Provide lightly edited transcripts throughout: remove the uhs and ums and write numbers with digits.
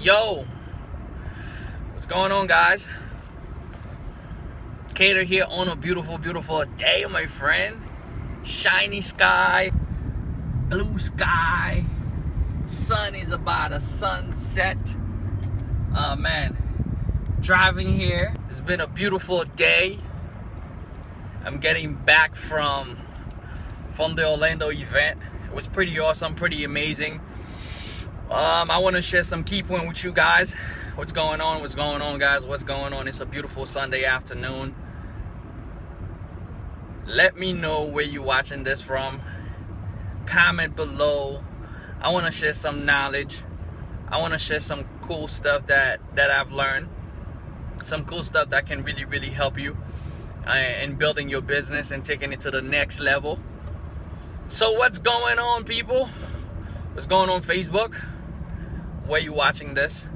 Yo, what's going on, guys? Cater here on a beautiful day, my friend. Shiny sky, blue sky, sun is about to sunset. Man, driving here, it's been a beautiful day. I'm getting back from the Orlando event. It was pretty awesome, pretty amazing. I want to share some key points with you guys. What's going on, guys? What's going on? It's a beautiful Sunday afternoon. Let me know where you're watching this from. Comment below. I want to share some knowledge. I want to share some cool stuff that I've learned. Some cool stuff that can really help you in building your business and taking it to the next level. So what's going on, people? What's going on, Facebook? Where you watching this?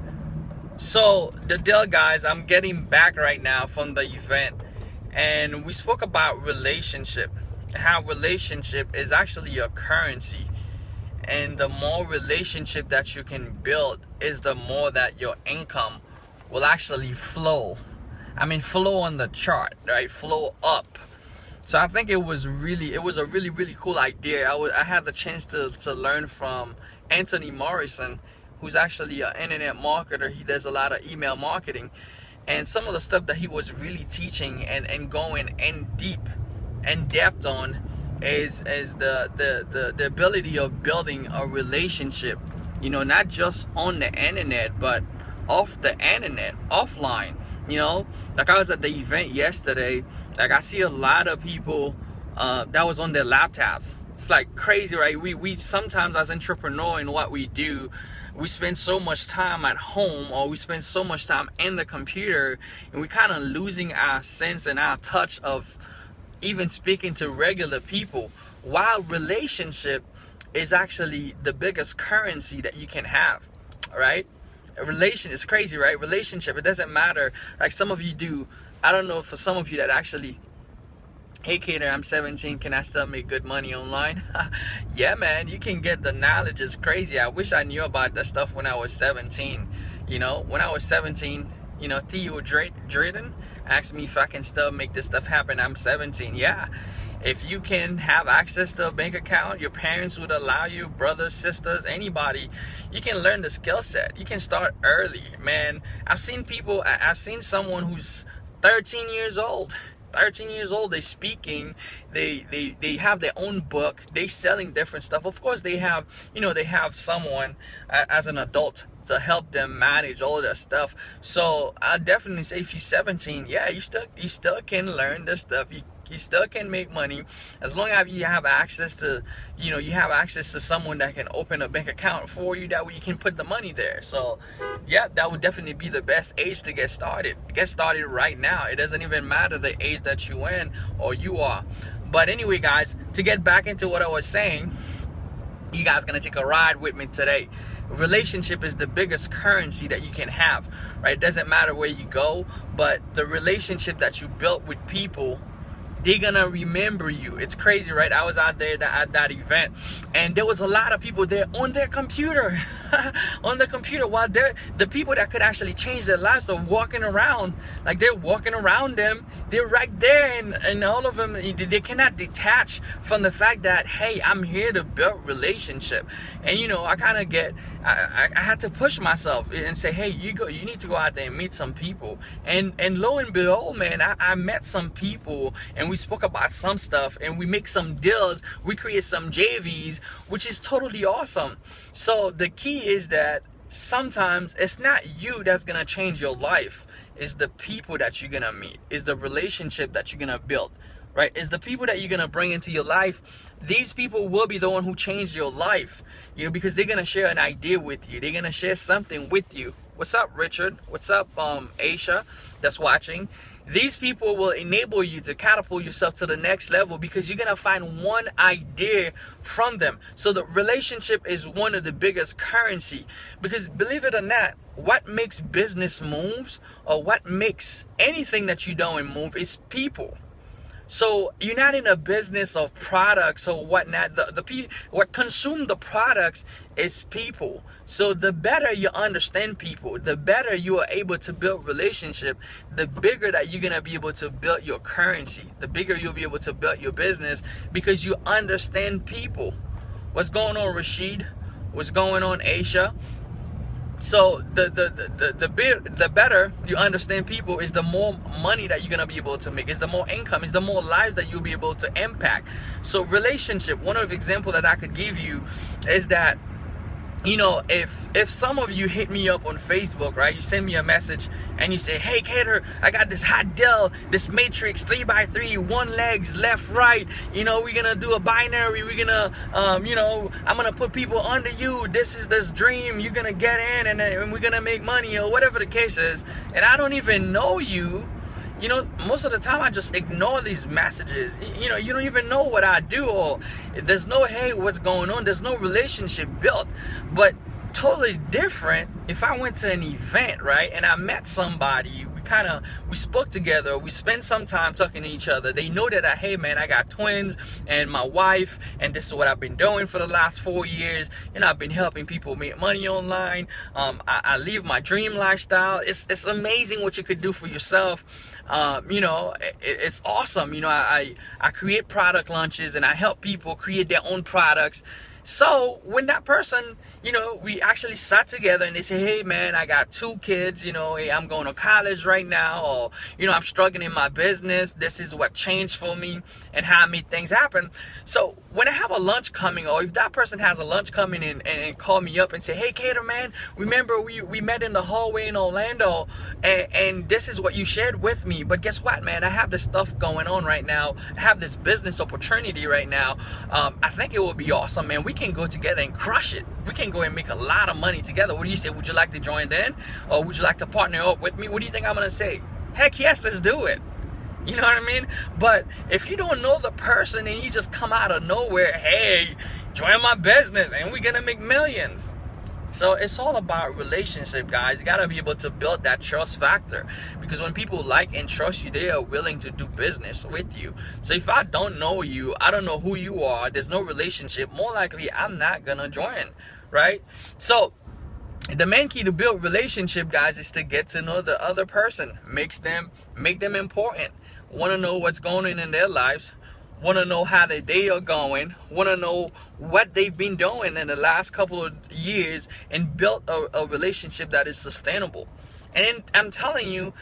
So the deal, guys, I'm getting back right now from the event, and we spoke about relationship, how relationship is actually a currency, and the more relationship that you can build is the more that your income will actually flow. I mean, flow on the chart, right? Flow up. So I think it was a really cool idea. I had the chance to learn from Anthony Morrison, who's actually an internet marketer. He does a lot of email marketing, and some of the stuff that he was really teaching and going in depth on is the ability of building a relationship, you know, not just on the internet but off the internet, offline. You know, like I was at the event yesterday, like I see a lot of people that was on their laptops. It's like crazy, right? We sometimes, as entrepreneur in what we do, we spend so much time at home, or we spend so much time in the computer, and we kind of losing our sense and our touch of even speaking to regular people. While relationship is actually the biggest currency that you can have, right? A relation is crazy, right? Relationship, it doesn't matter. Like some of you do, I don't know, for some of you that actually, hey Cater, I'm 17, can I still make good money online? Yeah, man, you can get the knowledge. It's crazy. I wish I knew about that stuff when I was 17. You know, when I was 17, you know, Theo Drayden asked me if I can still make this stuff happen. I'm 17. Yeah, if you can have access to a bank account, your parents would allow you, brothers, sisters, anybody, you can learn the skill set. You can start early, man. I've seen someone who's 13 years old. 13 years old, they speaking, they have their own book, they selling different stuff. Of course they have, you know, they have someone as an adult to help them manage all of that stuff. So I definitely say if you're 17, yeah, you still can learn this stuff. You still can make money as long as you have access to, you know, you have access to someone that can open a bank account for you. That way you can put the money there. So yeah, that would definitely be the best age to get started. Get started right now. It doesn't even matter the age that you in or you are. But anyway, guys, to get back into what I was saying, you guys gonna take a ride with me today. Relationship is the biggest currency that you can have, right? It doesn't matter where you go, but the relationship that you built with people, they're gonna remember you. It's crazy, right? I was out there at that event, and there was a lot of people there on their computer on the computer, while the people that could actually change their lives are walking around. Like they're walking around them, they're right there, and all of them, they cannot detach from the fact that, hey, I'm here to build relationship. And you know, I kind of get, I had to push myself and say, hey, you need to go out there and meet some people. And lo and behold, man, I met some people, and we spoke about some stuff, and we make some deals, we create some JVs, which is totally awesome. So the key is that sometimes it's not you that's gonna change your life, it's the people that you're gonna meet, it's the relationship that you're gonna build, right? It's the people that you're gonna bring into your life. These people will be the one who change your life, you know, because they're gonna share an idea with you, they're gonna share something with you. What's up, Richard? What's up, Aisha that's watching? These people will enable you to catapult yourself to the next level because you're gonna find one idea from them. So the relationship is one of the biggest currency, because believe it or not, what makes business moves, or what makes anything that you do move, is people. So you're not in a business of products or whatnot. What consume the products is people. So the better you understand people, the better you are able to build relationship, the bigger that you're gonna be able to build your currency, the bigger you'll be able to build your business, because you understand people. What's going on, Rashid? What's going on, Aisha? So the better you understand people is the more money that you're gonna be able to make, is the more income, is the more lives that you'll be able to impact. So relationship, one of the example that I could give you is that, you know, if some of you hit me up on Facebook, right, you send me a message and you say, hey Cater, I got this hot deal, this matrix 3x3, one legs left, right, you know, we're gonna do a binary, we're gonna you know, I'm gonna put people under you, this is this dream, you're gonna get in and we're gonna make money, or whatever the case is, and I don't even know you. You know, most of the time I just ignore these messages. You know, you don't even know what I do, or there's no, hey, what's going on? There's no relationship built. But totally different if I went to an event, right, and I met somebody, we spoke together, we spent some time talking to each other. They know that hey man, I got twins and my wife, and this is what I've been doing for the last 4 years. You know, I've been helping people make money online. I live my dream lifestyle. It's amazing what you could do for yourself. You know, it's awesome. You know, I create product launches and I help people create their own products. So when that person, you know, we actually sat together and they say, hey man, I got 2 kids, you know, hey, I'm going to college right now, or, you know, I'm struggling in my business. This is what changed for me and how I made things happen. So when I have a lunch coming, or if that person has a lunch coming in and call me up and say, hey Cater, man, remember we met in the hallway in Orlando and this is what you shared with me. But guess what, man, I have this stuff going on right now. I have this business opportunity right now. I think it would be awesome, man. We can go together and crush it. We can go and make a lot of money together. What do you say? Would you like to join in? Or would you like to partner up with me? What do you think I'm gonna say? Heck yes, let's do it. You know what I mean? But if you don't know the person and you just come out of nowhere, hey, join my business and we're gonna make millions. So it's all about relationship, guys. You gotta be able to build that trust factor, because when people like and trust you, they are willing to do business with you. So if I don't know you, I don't know who you are, there's no relationship, more likely I'm not gonna join, right? So the main key to build relationship, guys, is to get to know the other person. Make them important. Want to know what's going on in their lives, want to know how their day are going, want to know what they've been doing in the last couple of years, and build a relationship that is sustainable. And I'm telling you,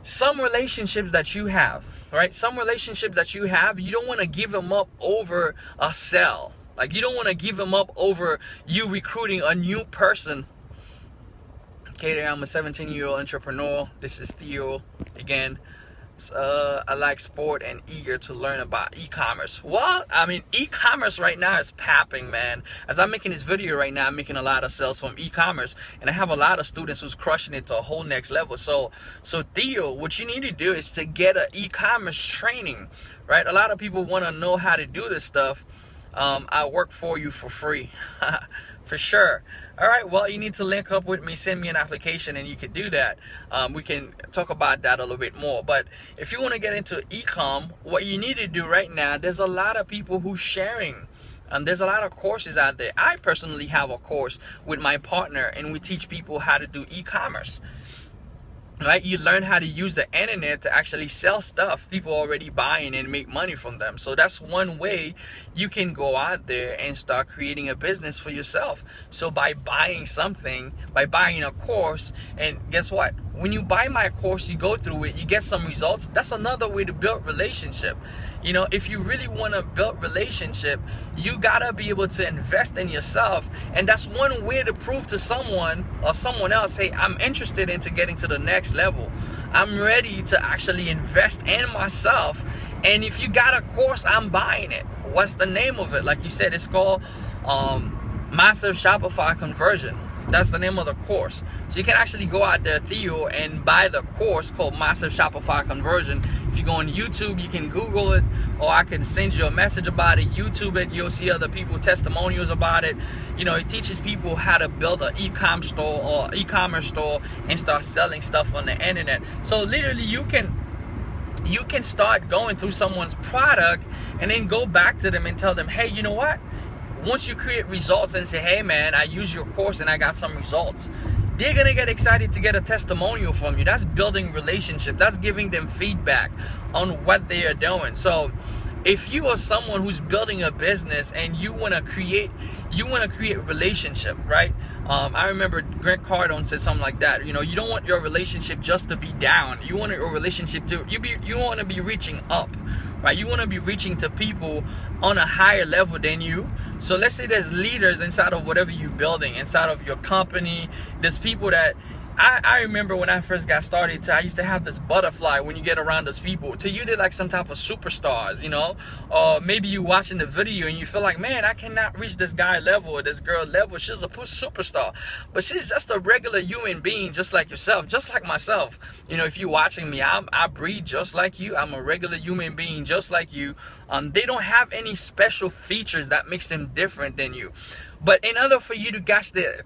some relationships that you have, right, some relationships that you have, you don't want to give them up over a sell. Like, you don't want to give them up over you recruiting a new person. Okay, I'm a 17-year-old entrepreneur. This is Theo again. I like sport and eager to learn about e-commerce. Well, I mean, e-commerce right now is popping, man. As I'm making this video right now, I'm making a lot of sales from e-commerce, and I have a lot of students who's crushing it to a whole next level. So Theo, what you need to do is to get an e-commerce training, right? A lot of people want to know how to do this stuff. I work for you for free. For sure. All right, well, you need to link up with me, send me an application, and you can do that. We can talk about that a little bit more. But if you want to get into e-com, what you need to do right now, there's a lot of people who's sharing. There's a lot of courses out there. I personally have a course with my partner, and we teach people how to do e-commerce. Right, you learn how to use the internet to actually sell stuff people already buying and make money from them. So that's one way you can go out there and start creating a business for yourself. So by buying something, by buying a course, and guess what? When you buy my course, you go through it, you get some results. That's another way to build relationship. You know, if you really want to build relationship, you gotta be able to invest in yourself, and that's one way to prove to someone or someone else, hey, I'm interested into getting to the next level. I'm ready to actually invest in myself, and if you got a course, I'm buying it. What's the name of it? Like you said, it's called Massive Shopify Conversion. That's the name of the course. So you can actually go out there, Theo, and buy the course called Massive Shopify Conversion. If you go on YouTube, you can Google it, or I can send you a message about it. YouTube it, you'll see other people testimonials about it. You know, it teaches people how to build an e-com store or e-commerce store and start selling stuff on the internet. So literally, you can you can start going through someone's product and then go back to them and tell them, hey, you know what? Once you create results and say, hey man, I used your course and I got some results, they're gonna get excited to get a testimonial from you. That's building relationship. That's giving them feedback on what they are doing. So if you are someone who's building a business and you want to create relationship, right? I remember Grant Cardone said something like that. You know, you don't want your relationship just to be down. You want your relationship to you want to be reaching up, right? You want to be reaching to people on a higher level than you. So let's say there's leaders inside of whatever you're building, inside of your company. There's people that I remember when I first got started, I used to have this butterfly when you get around those people. To you, they're like some type of superstars, you know? Or maybe you watching the video and you feel like, man, I cannot reach this guy level or this girl level. She's a superstar. But she's just a regular human being, just like yourself, just like myself. You know, if you're watching me, I breathe just like you. I'm a regular human being, just like you. They don't have any special features that makes them different than you. But in order for you to catch their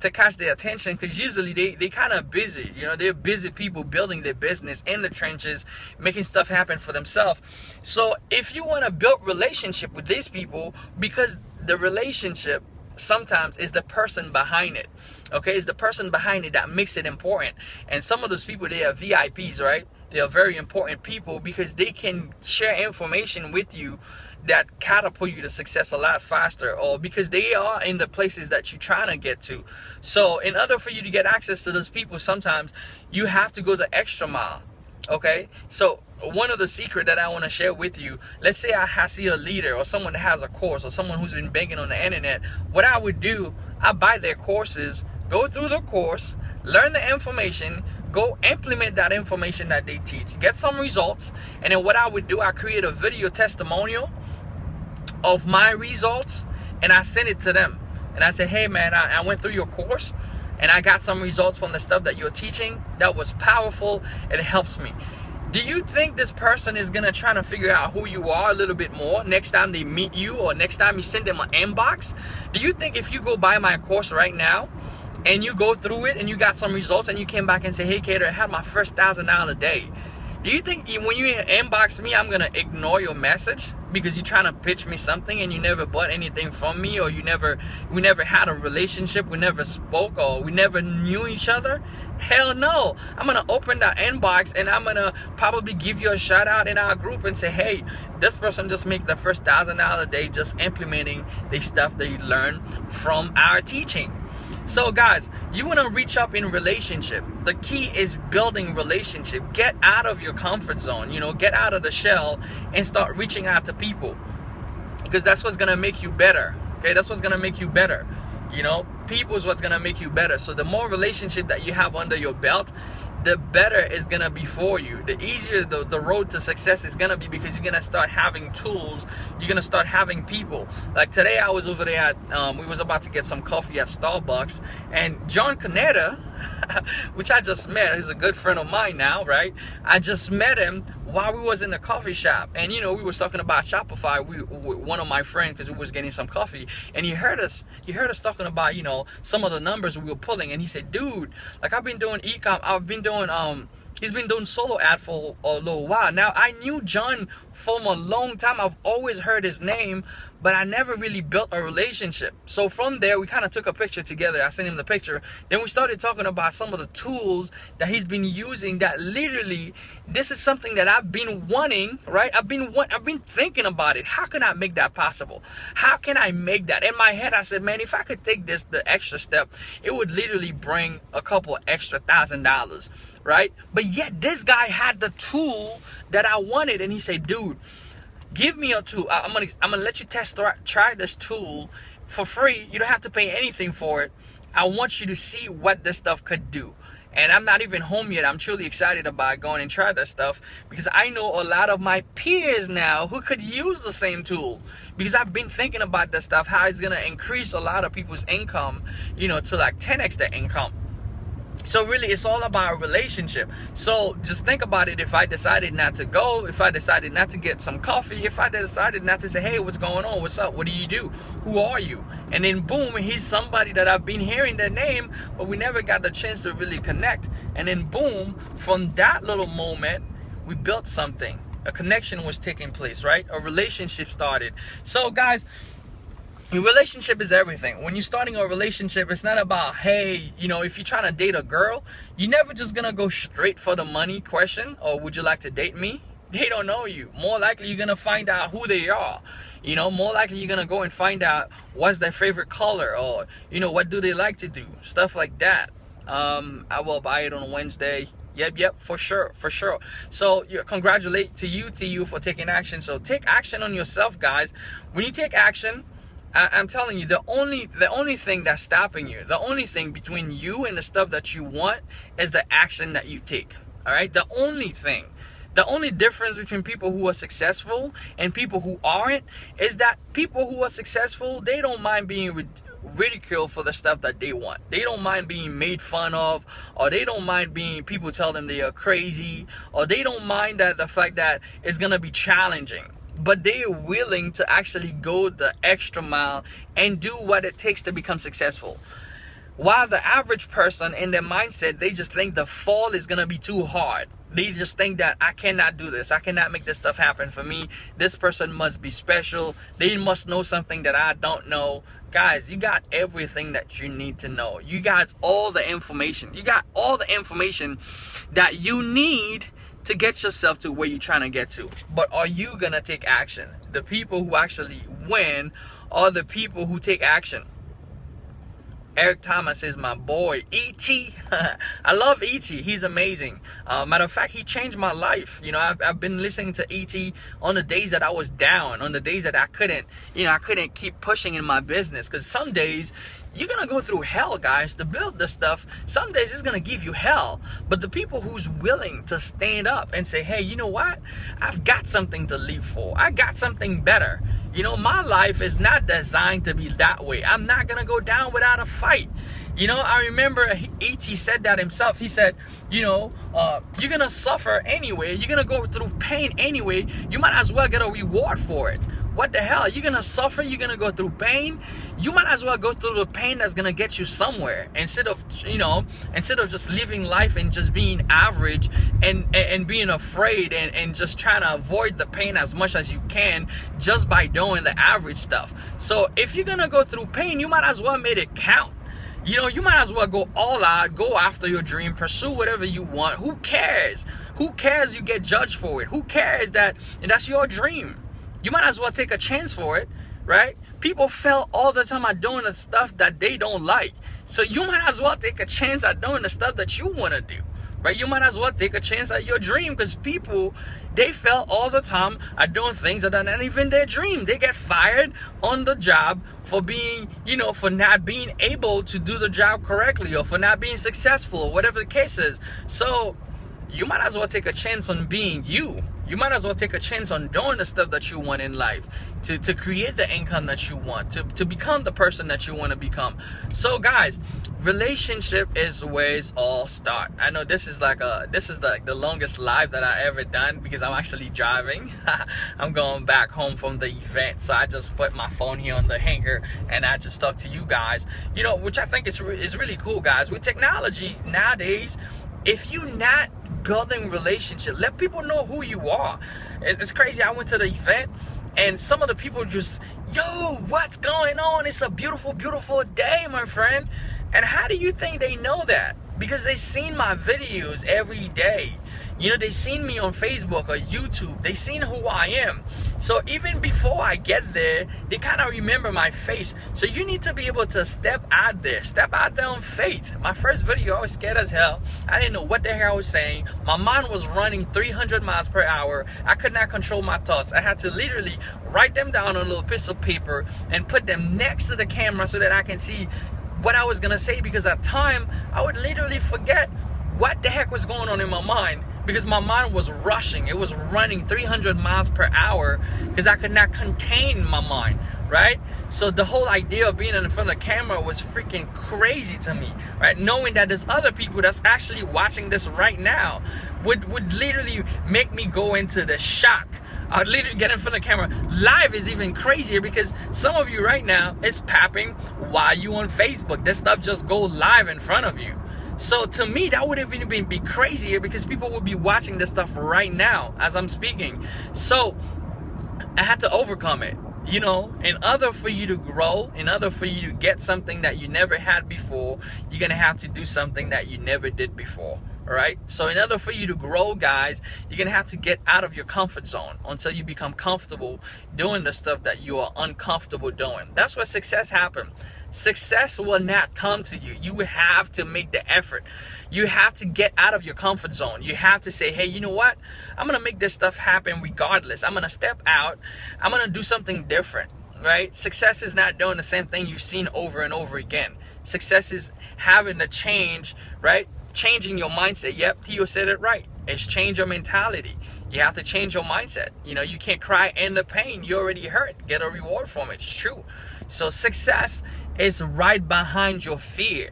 attention, because usually they kind of busy, you know, they're busy people building their business in the trenches, making stuff happen for themselves. So if you want to build relationship with these people, because the relationship sometimes is the person behind it, okay? It's the person behind it that makes it important. And some of those people, they are VIPs, right? They are very important people because they can share information with you that catapult you to success a lot faster, or because they are in the places that you're trying to get to. So in order for you to get access to those people, sometimes you have to go the extra mile, okay? So one of the secret that I want to share with you, let's say I see a leader or someone that has a course or someone who's been begging on the internet. What I would do, I buy their courses, go through the course, learn the information, go implement that information that they teach, get some results, and then what I would do, I create a video testimonial of my results and I send it to them. And I say, hey man, I went through your course and I got some results from the stuff that you're teaching that was powerful. It helps me. Do you think this person is gonna try to figure out who you are a little bit more next time they meet you, or next time you send them an inbox? Do you think if you go buy my course right now and you go through it and you got some results and you came back and say, hey Cater, I had my first $1,000 day, do you think when you inbox me, I'm gonna ignore your message because you're trying to pitch me something and you never bought anything from me, or we never had a relationship, we never spoke, or we never knew each other? Hell no. I'm gonna open that inbox and I'm gonna probably give you a shout out in our group and say, hey, this person just made the first $1,000 a day just implementing the stuff that you learned from our teaching. So guys, you want to reach up in relationship. The key is building relationship. Get out of your comfort zone, you know, get out of the shell and start reaching out to people, because that's what's going to make you better. Okay, that's what's going to make you better. You know, people is what's going to make you better. So the more relationship that you have under your belt, the better it's gonna be for you. The easier the road to success is gonna be, because you're gonna start having tools, you're gonna start having people. Like today I was over there at we was about to get some coffee at Starbucks, and John Canetta, which I just met, he's a good friend of mine now, right? I just met him while we was in the coffee shop, and you know, we was talking about Shopify. One of my friends, because we was getting some coffee, and he heard us talking about, you know, some of the numbers we were pulling, and he said, dude, like I've been doing e-com, I've been doing he's been doing solo ad for a little while. Now I knew John from a long time. I've always heard his name, but I never really built a relationship. So from there, we kind of took a picture together. I sent him the picture. Then we started talking about some of the tools that he's been using, that literally, this is something that I've been wanting, right? I've been thinking about it. How can I make that possible? How can I make that? In my head, I said, man, if I could take this the extra step, it would literally bring a couple extra $1,000, right? But yet this guy had the tool that I wanted, and he said, dude, give me a tool. I'm gonna let you try this tool for free. You don't have to pay anything for it. I want you to see what this stuff could do. And I'm not even home yet. I'm truly excited about going and try this stuff, because I know a lot of my peers now who could use the same tool, because I've been thinking about this stuff, how it's gonna increase a lot of people's income, you know, to like 10x their income. So really, it's all about a relationship. So just think about it. If I decided not to go, if I decided not to get some coffee, if I decided not to say, hey, what's going on? What's up? What do you do? Who are you? And then boom, he's somebody that I've been hearing their name, but we never got the chance to really connect. And then boom, from that little moment, we built something. A connection was taking place, right? A relationship started. So guys, your relationship is everything. When you're starting a relationship, it's not about, hey, you know, if you're trying to date a girl, you're never just gonna go straight for the money question, or would you like to date me? They don't know you. More likely you're gonna find out who they are. You know, more likely you're gonna go and find out what's their favorite color, or, you know, what do they like to do, stuff like that. I will buy it on Wednesday. Yep, for sure. So congratulate to you for taking action. So take action on yourself, guys. When you take action, I'm telling you, the only thing that's stopping you, the only thing between you and the stuff that you want is the action that you take. All right, the only difference between people who are successful and people who aren't is that people who are successful, they don't mind being ridiculed for the stuff that they want. They don't mind being made fun of, or they don't mind being, people tell them they are crazy, or they don't mind that the fact that it's gonna be challenging. But they are willing to actually go the extra mile and do what it takes to become successful. While the average person, in their mindset, they just think the fall is gonna be too hard. They just think that I cannot do this. I cannot make this stuff happen for me. This person must be special. They must know something that I don't know. Guys, you got everything that you need to know. You got all the information. You got all the information that you need to get yourself to where you're trying to get to. But are you gonna take action? The people who actually win are the people who take action. Eric Thomas is my boy. E.T. I love E.T. He's amazing. Matter of fact, he changed my life. You know, I've been listening to E.T. on the days that I was down, on the days that I couldn't keep pushing in my business. Because some days you're gonna go through hell, guys, to build this stuff. Some days it's gonna give you hell. But the people who's willing to stand up and say, hey, you know what? I've got something to live for. I got something better. You know, my life is not designed to be that way. I'm not gonna go down without a fight. You know, I remember E.T. said that himself. He said, you know, you're gonna suffer anyway. You're gonna go through pain anyway. You might as well get a reward for it. What the hell? You're gonna suffer, you're gonna go through pain. You might as well go through the pain that's gonna get you somewhere, instead of just living life and just being average and being afraid and just trying to avoid the pain as much as you can just by doing the average stuff. So if you're gonna go through pain, you might as well make it count. You know, you might as well go all out, go after your dream, pursue whatever you want. Who cares? Who cares you get judged for it? Who cares that that's your dream? You might as well take a chance for it, right? People fail all the time at doing the stuff that they don't like. So you might as well take a chance at doing the stuff that you want to do, right? You might as well take a chance at your dream, because people, they fail all the time at doing things that are not even their dream. They get fired on the job for being, you know, for not being able to do the job correctly, or for not being successful, or whatever the case is. So you might as well take a chance on being you. You might as well take a chance on doing the stuff that you want in life, to create the income that you want, to become the person that you want to become. So guys, relationship is where it's all start. I know this is like the longest live that I ever done, because I'm actually driving. I'm going back home from the event, so I just put my phone here on the hanger and I just talk to you guys, you know, which I think is really cool, guys. With technology nowadays, if you're not building relationship, let people know who you are. It's crazy. I went to the event and some of the people just, yo, what's going on? It's a beautiful, beautiful day, my friend. And how do you think they know that? Because they seen my videos every day. You know, they seen me on Facebook or YouTube. They seen who I am. So even before I get there, they kind of remember my face. So you need to be able to step out there on faith. My first video, I was scared as hell. I didn't know what the hell I was saying. My mind was running 300 miles per hour. I could not control my thoughts. I had to literally write them down on a little piece of paper and put them next to the camera so that I can see what I was gonna say, because at time I would literally forget what the heck was going on in my mind, because my mind was rushing. It was running 300 miles per hour because I could not contain my mind, right? So the whole idea of being in front of the camera was freaking crazy to me, right? Knowing that there's other people that's actually watching this right now would literally make me go into the shock. I'd literally get in front of the camera. Live is even crazier, because some of you right now, it's popping while you on Facebook. This stuff just go live in front of you. So to me, that would have even be crazier, because people would be watching this stuff right now as I'm speaking. So I had to overcome it. You know, in order for you to grow, in order for you to get something that you never had before, you're going to have to do something that you never did before. All right. So in order for you to grow, guys, you're going to have to get out of your comfort zone until you become comfortable doing the stuff that you are uncomfortable doing. That's where success happens. Success will not come to you. You have to make the effort. You have to get out of your comfort zone. You have to say, hey, you know what? I'm going to make this stuff happen regardless. I'm going to step out. I'm going to do something different, right? Success is not doing the same thing you've seen over and over again. Success is having to change, right? Changing your mindset. Yep, Theo said it right. It's change your mentality. You have to change your mindset. You know, you can't cry in the pain. You already hurt. Get a reward from it. It's true. So success is right behind your fear.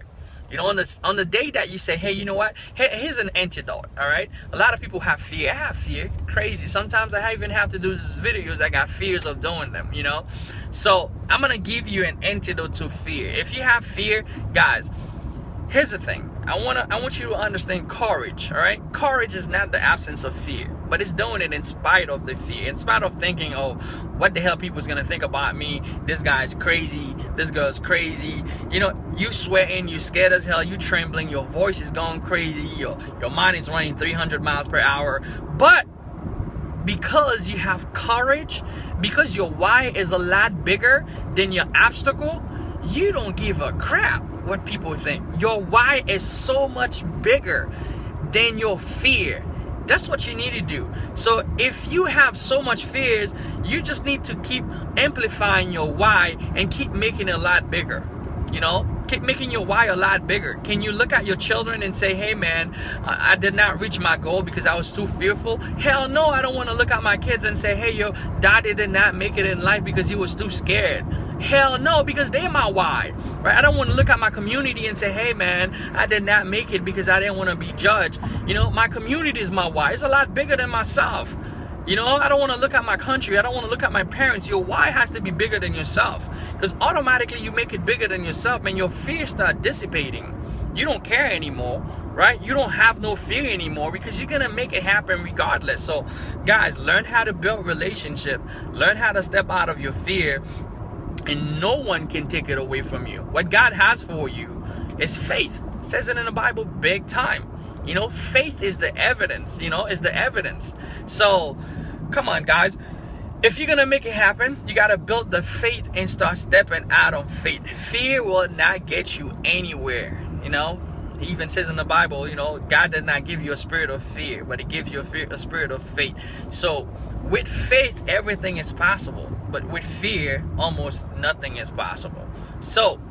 You know, on the day that you say, hey, you know what? Here's an antidote, all right? A lot of people have fear. I have fear. Crazy. Sometimes I even have to do these videos. I got fears of doing them, you know? So I'm going to give you an antidote to fear. If you have fear, guys, here's the thing. I want you to understand courage, all right? Courage is not the absence of fear, but it's doing it in spite of the fear, in spite of thinking, oh, what the hell people's gonna think about me? This guy's crazy, this girl's crazy. You know, you sweating, you scared as hell, you trembling, your voice is going crazy, your mind is running 300 miles per hour. But because you have courage, because your why is a lot bigger than your obstacle, you don't give a crap what people think. Your why is so much bigger than your fear. That's what you need to do. So if you have so much fears, you just need to keep amplifying your why and keep making it a lot bigger. You know, keep making your why a lot bigger. Can you look at your children and say, hey man, I did not reach my goal because I was too fearful? Hell no, I don't want to look at my kids and say, hey, yo, daddy did not make it in life because he was too scared. Hell no, because they're my why, right? I don't want to look at my community and say, hey man, I did not make it because I didn't want to be judged. You know, my community is my why. It's a lot bigger than myself. You know, I don't want to look at my country. I don't want to look at my parents. Your why has to be bigger than yourself, because automatically you make it bigger than yourself and your fears start dissipating. You don't care anymore, right? You don't have no fear anymore because you're going to make it happen regardless. So guys, learn how to build relationship. Learn how to step out of your fear, and no one can take it away from you. What God has for you is faith. It says it in the Bible big time. You know, faith is the evidence, you know, is the evidence. So come on, guys. If you're going to make it happen, you got to build the faith and start stepping out on faith. Fear will not get you anywhere, you know. He even says in the Bible, you know, God did not give you a spirit of fear, but he gives you a spirit of faith. So with faith, everything is possible. But with fear, almost nothing is possible. So,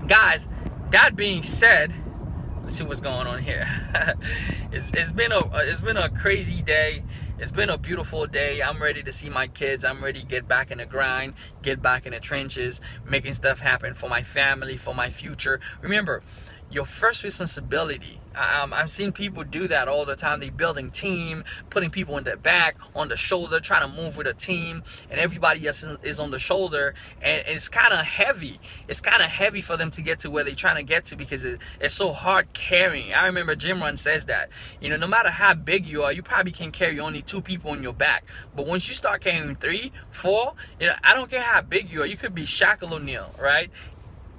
guys, that being said, let's see what's going on here. It's been a crazy day. It's been a beautiful day. I'm ready to see my kids. I'm ready to get back in the grind, get back in the trenches, making stuff happen for my family, for my future. Remember, your first responsibility. I've seen people do that all the time. They're building team, putting people in their back, on the shoulder, trying to move with a team, and everybody else is on the shoulder, and it's kind of heavy. It's kind of heavy for them to get to where they're trying to get to because it's so hard carrying. I remember Jim Rohn says that, you know, no matter how big you are, you probably can carry only 2 people on your back. But once you start carrying 3, 4, you know, I don't care how big you are. You could be Shaquille O'Neal, right?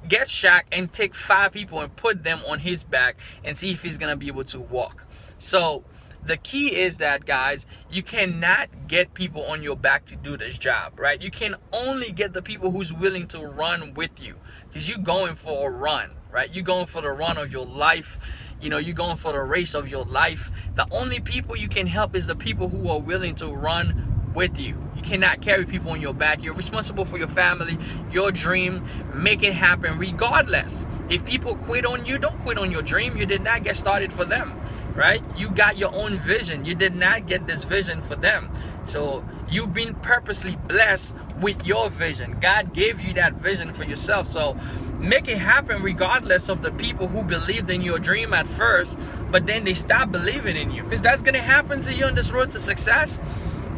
Get Shaq and take 5 people and put them on his back and see if he's gonna be able to walk. So the key is that, guys, you cannot get people on your back to do this job, right? You can only get the people who's willing to run with you, because you're going for a run, right? You're going for the run of your life. You know, you're going for the race of your life. The only people you can help is the people who are willing to run with you. You cannot carry people on your back. You're responsible for your family, your dream. Make it happen regardless. If people quit on you, don't quit on your dream. You did not get started for them, right? You got your own vision. You did not get this vision for them. So you've been purposely blessed with your vision. God gave you that vision for yourself. So make it happen regardless of the people who believed in your dream at first, but then they stopped believing in you, because that's going to happen to you on this road to success.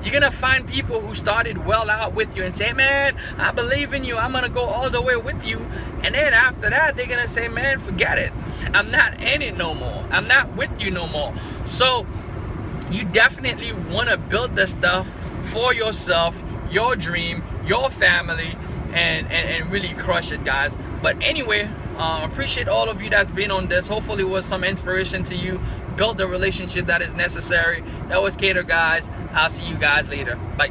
You're gonna find people who started well out with you and say, man, I believe in you, I'm gonna go all the way with you. And then after that, they're gonna say, man, forget it, I'm not in it no more, I'm not with you no more. So you definitely want to build this stuff for yourself, your dream, your family, and really crush it, guys. But anyway, appreciate all of you that's been on this. Hopefully it was some inspiration to you. Build the relationship that is necessary. That was Kater, guys. I'll see you guys later. Bye.